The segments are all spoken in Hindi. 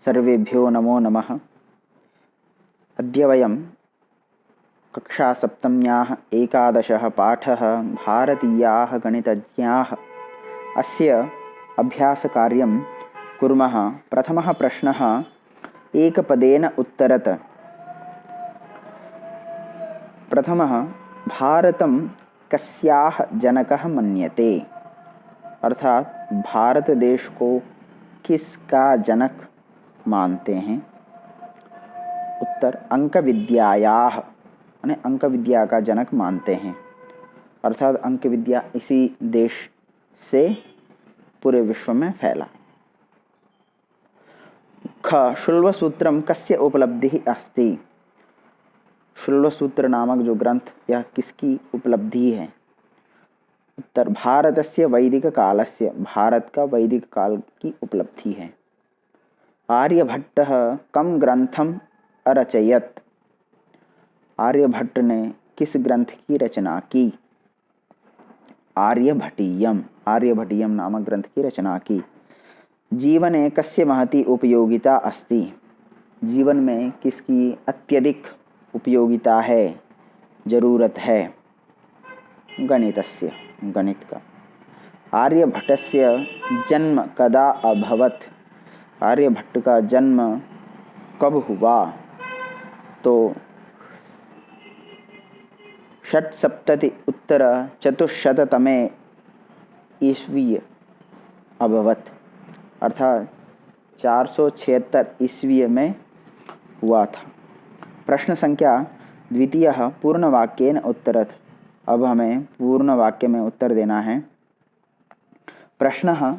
सर्वेभ्यो नमो नमः। अद्य वयं कक्षा सप्तम्याः एकादशः पाठः भारतीयाः गणितज्ञाः अस्य अभ्यासकार्यं कुर्मः। प्रथमः प्रश्नः एकपदेन उत्तरत। प्रथमः, भारतं कस्याः जनकः मन्यते, अर्थात भारत देश को किसका जनक मानते हैं। उत्तर, अंक विद्यायाः, यानी अंक विद्या का जनक मानते हैं, अर्थात अंक विद्या इसी देश से पूरे विश्व में फैला। ख, शुल्वसूत्रम कस्य उपलब्धिः अस्ति। शुल्वसूत्र नामक जो ग्रंथ, यह किसकी उपलब्धि है। उत्तर, भारतस्य वैदिक कालस्य, भारत का वैदिक काल की उपलब्धि है। आर्यभट्टः कम ग्रंथम अरचयत। आर्यभट्ट ने किस ग्रंथ की रचना की। आर्यभटीयम, आर्यभटीयम नामक ग्रंथ की रचना की। जीवने कस्य महती उपयोगिता अस्ति। जीवन में किसकी अत्यधिक उपयोगिता है, जरूरत है। गणितस्य, गणित का। आर्यभट्टस्य जन्म कदा अभवत। आर्यभट्ट का जन्म कब हुआ। तो 670 उत्तर 400 ईस्वी अभवत, अर्थात 476 ईस्वी में हुआ था। प्रश्न संख्या द्वितीयः पूर्णवाक्येन उत्तरत। अब हमें पूर्ण वाक्य में उत्तर देना है। प्रश्नः,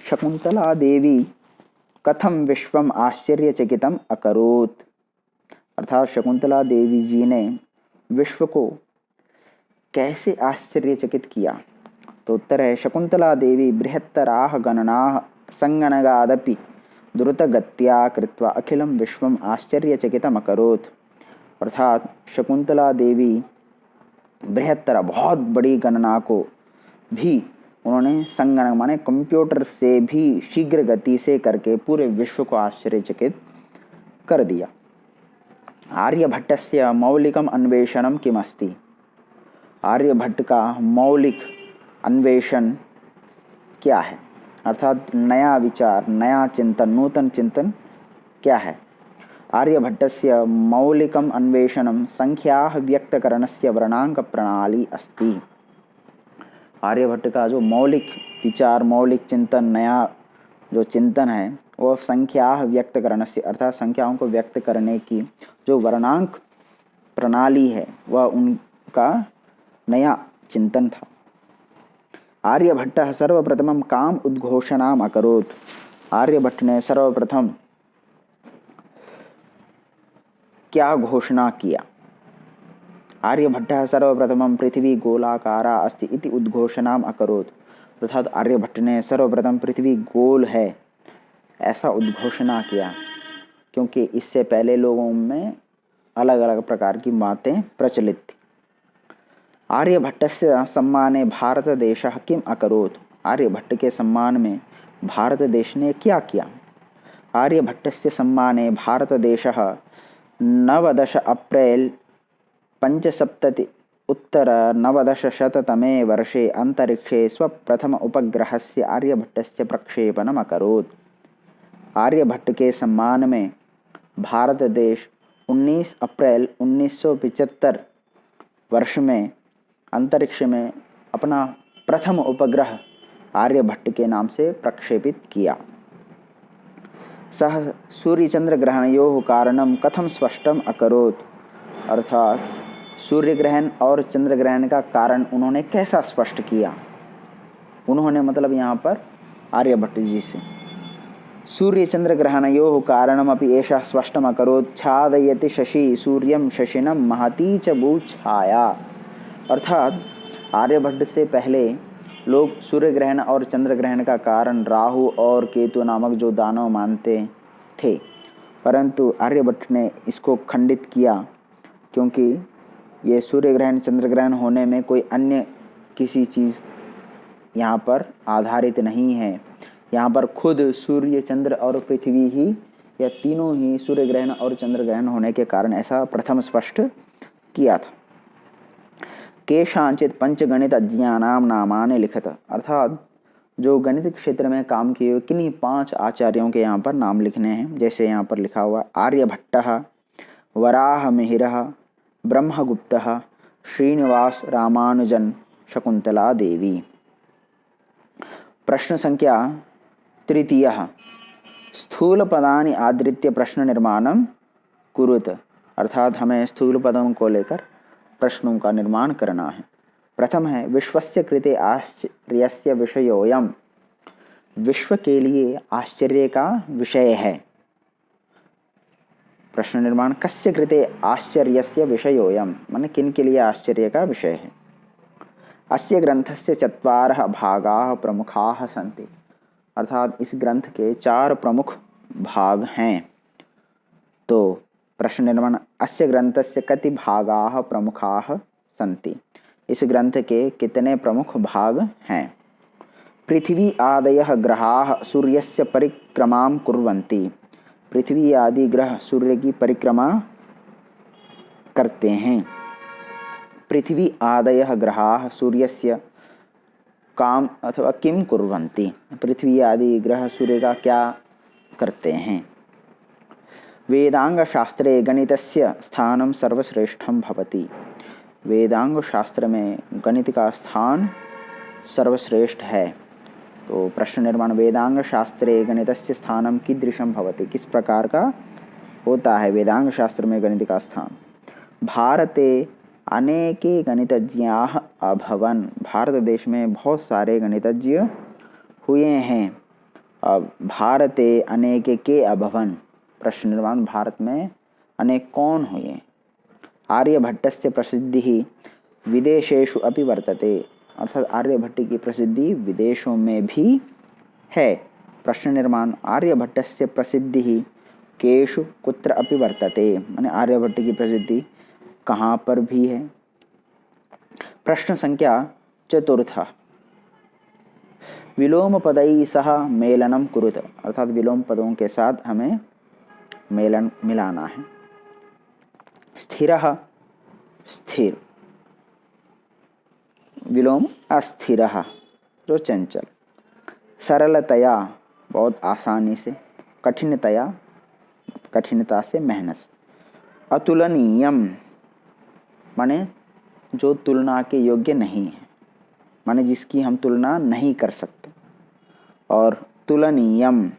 शकुंतला देवी कथम विश्वम आश्चर्यचकितम अकरोत्। अर्थात शकुंतला देवी जी ने विश्व को कैसे आश्चर्यचकित किया। तो उत्तर है, शकुंतला देवी बृहत्तराः गणनाः संगणगादपि द्रुतगत्या कृत्वा अखिलम विश्वम आश्चर्यचकितम अकरोत्। अर्थात शकुंतला देवी बृहत्तर, बहुत बड़ी गणना को भी उन्होंने संगणक माने कंप्यूटर से भी शीघ्र गति से करके पूरे विश्व को आश्चर्यचकित कर दिया। आर्यभट्टस्य मौलिकम अन्वेषणम किमस्ति। आर्यभट्ट का मौलिक अन्वेषण क्या है, अर्थात नया विचार, नया चिंतन, नूतन चिंतन क्या है। आर्यभट्टस्य मौलिकम अन्वेषणम संख्याः व्यक्तकरणस्य वर्णांक प्रणाली अस्ति। आर्यभट्ट का जो मौलिक विचार, मौलिक चिंतन, नया जो चिंतन है वो संख्याः व्यक्तकरणस्य, अर्थात संख्याओं को व्यक्त करने की जो वर्णांक प्रणाली है वह उनका नया चिंतन था। आर्यभट्टः सर्वप्रथमं काम उद्घोषणाम् अकरोत्। आर्यभट्ट ने सर्वप्रथम क्या घोषणा किया। आर्यभट्टः सर्वप्रथमं पृथ्वी गोलाकारा अस्ति इति उद्घोषणाम् अकरोत्। अर्थात आर्यभट्ट ने सर्वप्रथम पृथ्वी गोल है ऐसा उद्घोषणा किया, क्योंकि इससे पहले लोगों में अलग अलग प्रकार की बातें प्रचलित थी। आर्यभट्टस्य सम्माने भारत देशः किम अकरोत्। आर्यभट्ट के सम्मान में भारत देश ने क्या किया। आर्यभट्टस्य सम्माने भारत देशः 19 अप्रैल 570 उत्तर 1900 वर्षे अंतरिक्षे स्वप्रथम उपग्रहस्य आर्यभट्टस्य प्रक्षेपणम् अकरोत्। आर्यभट्ट के सम्मान में भारत देश 19 अप्रैल 1975 वर्ष में अंतरिक्ष में अपना प्रथम उपग्रह आर्यभट्ट के नाम से प्रक्षेपित किया। सह सूर्यचंद्र ग्रहणयोः कारणम कथम स्पष्टम अकरोत्। अर्थात सूर्य ग्रहण और चंद्र ग्रहण का कारण उन्होंने कैसा स्पष्ट किया। उन्होंने मतलब यहाँ पर आर्यभट्ट जी से। सूर्य चंद्र ग्रहणयोः कारणमपि एषः स्पष्टम अकरोत्। छादयति शशि सूर्यम शशिनम महती च भूछाया। अर्थात आर्यभट्ट से पहले लोग सूर्य ग्रहण और चंद्र ग्रहण का कारण राहु और केतु नामक जो दानव मानते थे, परंतु आर्यभट्ट ने इसको खंडित किया, क्योंकि ये सूर्य ग्रहण चंद्र ग्रहण होने में कोई अन्य किसी चीज़ यहाँ पर आधारित नहीं है। यहाँ पर खुद सूर्य चंद्र और पृथ्वी ही यह तीनों ही सूर्य ग्रहण और चंद्र ग्रहण होने के कारण ऐसा प्रथम स्पष्ट किया था। केषांचित पंचगणित अज्ञानाम नामानि लिखत, अर्थात जो गणित क्षेत्र में काम किए हुए किन्हीं 5 आचार्यों के यहाँ पर नाम लिखने हैं। जैसे यहाँ पर लिखा हुआ आर्यभट्टः, वराहमिहिरः, ब्रह्मगुप्तः, श्रीनिवास रामानुजन, शकुंतला देवी। प्रश्न संख्या तृतीयः, स्थूल पदानि आधृत्य प्रश्न निर्माणम कुरुत, अर्थात हमें स्थूल पदों को लेकर प्रश्नों का निर्माण करना है। प्रथम है विश्वस्य कृते आश्चर्यस्य विषयोऽयम्, विश्व के लिए आश्चर्य का विषय है। प्रश्न निर्माण कस्य कृते आश्चर्यस्य विषयोऽयम्, माने किन के लिए आश्चर्य का विषय है। अस्य ग्रंथस्य 4 भागाः प्रमुखाः सन्ति, अर्थात इस ग्रंथ के 4 प्रमुख भाग हैं। तो प्रश्न निर्माण अस्य ग्रंथस्य कति भागाः प्रमुखाः सन्ति, इस ग्रंथ के कितने प्रमुख भाग हैं। पृथ्वी आदयः ग्रहाः सूर्यस्य परिक्रमां कुर्वन्ति, पृथ्वी आदि ग्रह सूर्य की परिक्रमा करते हैं। पृथ्वी आदयः ग्रहाः सूर्यस्य काम अथवा किम कुर्वन्ति, पृथ्वी आदि ग्रह सूर्य का क्या करते हैं। वेदांग शास्त्रे गणितस्य स्थानं सर्वश्रेष्ठं भवति, वेदांग शास्त्र में गणित का स्थान सर्वश्रेष्ठ है। तो प्रश्न निर्माण वेदांग शास्त्रे गणितस्य स्थानं कीदृशं भवति, किस प्रकार का होता है वेदांग शास्त्र में गणित का स्थान। भारते अनेके गणितज्ञाः अभवन्, भारत देश में बहुत सारे गणितज्ञ हुए हैं। अब भारते अनेके के अभवन्, प्रश्न निर्माण भारत में अनेक कौन हुए। आर्यभट्टस्य प्रसिद्धि विदेशेषु अपि वर्तते, अर्थात आर्यभट्ट की प्रसिद्धि विदेशों में भी है। प्रश्न निर्माण आर्यभट्टस्य प्रसिद्धि केषु कुत्र अपि वर्तते, माने आर्यभट्ट की प्रसिद्धि कहाँ पर भी है। प्रश्न संख्या चतुर्थ, विलोम पदैः सह मेलनम कुरुत, अर्थात विलोम पदों के साथ हमें मेलन मिलाना है। स्थिरः स्थिर, विलोम अस्थिरः जो चंचल। सरलतया बहुत आसानी से, कठिनतया कठिनता से मेहनत। अतुलनीयम माने जो तुलना के योग्य नहीं है, माने जिसकी हम तुलना नहीं कर सकते। और तुलनीयम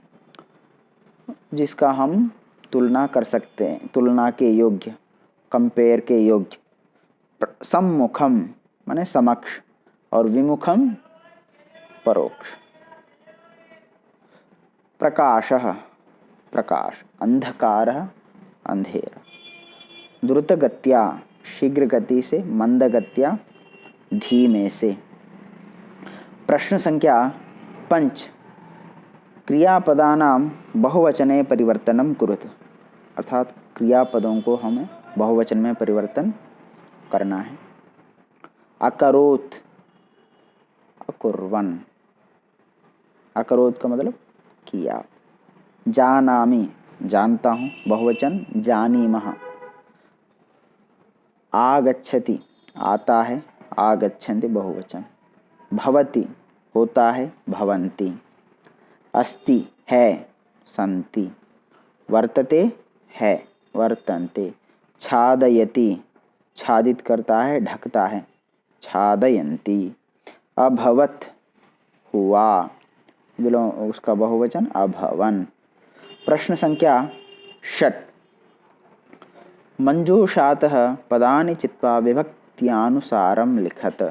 जिसका हम तुलना कर सकते हैं, तुलना के योग्य, कंपेयर के योग्य। सम्मुखम माने समक्ष और विमुखम परोक्ष। प्रकाशः प्रकाश, अंधकारः अंधेरा। द्रुतगत्या शीघ्र गति से, मंदगत्या धीमे से। प्रश्न संख्या 5, क्रियापदानां बहुवचने परिवर्तनम कुरुत, अर्थात क्रियापदों को हमें बहुवचन में परिवर्तन करना है। अकरोत् अकुर्वन्, अकरोत् का मतलब किया। जानामि जानता हूँ, बहुवचन जानीमः। आगच्छति आता है, आगच्छन्ति बहुवचन। भवति होता है, भवन्ति। अस्ति है, सन्ति। वर्तते है, वर्तन्ते। छादयति छादित करता है, ढकता है, छादयन्ति। अभवत् हुआ, विलोम उसका बहुवचन अभवन्। प्रश्न संख्या 6, मंजूषातः पदानि चित्वा विभक्त्यानुसारम लिखत,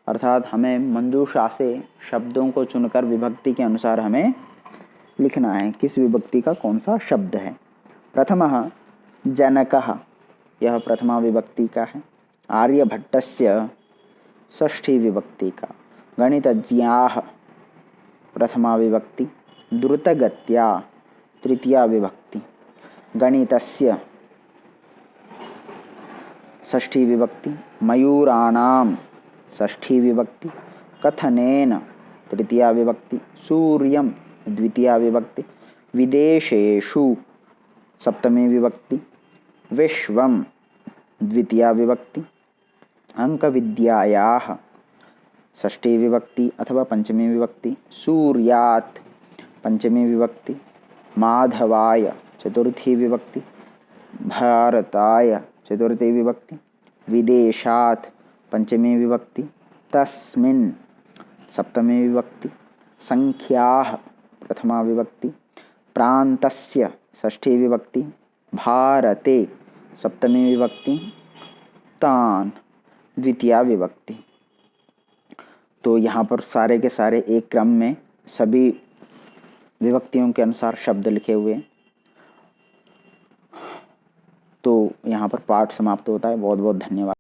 अर्थात हमें मंजूषा से शब्दों को चुनकर विभक्ति के अनुसार हमें लिखना है, किस विभक्ति का कौन सा शब्द है। प्रथमः जनकः, यह प्रथमा विभक्ति का है। आर्यभट्टस्य षष्ठी विभक्ति का। गणितज्ञाः प्रथमा विभक्ति। द्रुतगत्या तृतीया विभक्ति। गणितस्य षष्ठी विभक्ति। मयूराणाम षष्ठी विभक्ति। कथनेन तृतीया विभक्ति। सूर्यम द्वितीया विभक्ति। विदेशेषु सप्तमी विभक्ति, विश्वम द्वितीया विभक्ति, अंकविद्यायाः षष्ठी विभक्ति अथवा पंचमी विभक्ति, सूर्यात् पंचमी विभक्ति, माधवाय चतुर्थी विभक्ति, भारताय चतुर्थी विभक्ति, विदेशात् पंचमी विभक्ति, तस्मिन् सप्तमी विभक्ति, संख्याः प्रथमा विभक्ति, प्रान्तस्य षष्ठी विभक्ति, भारते सप्तमी विभक्ति, तान द्वितीया विभक्ति। तो यहाँ पर सारे के सारे एक क्रम में सभी विभक्तियों के अनुसार शब्द लिखे हुए हैं। तो यहाँ पर पाठ समाप्त होता है। बहुत बहुत धन्यवाद।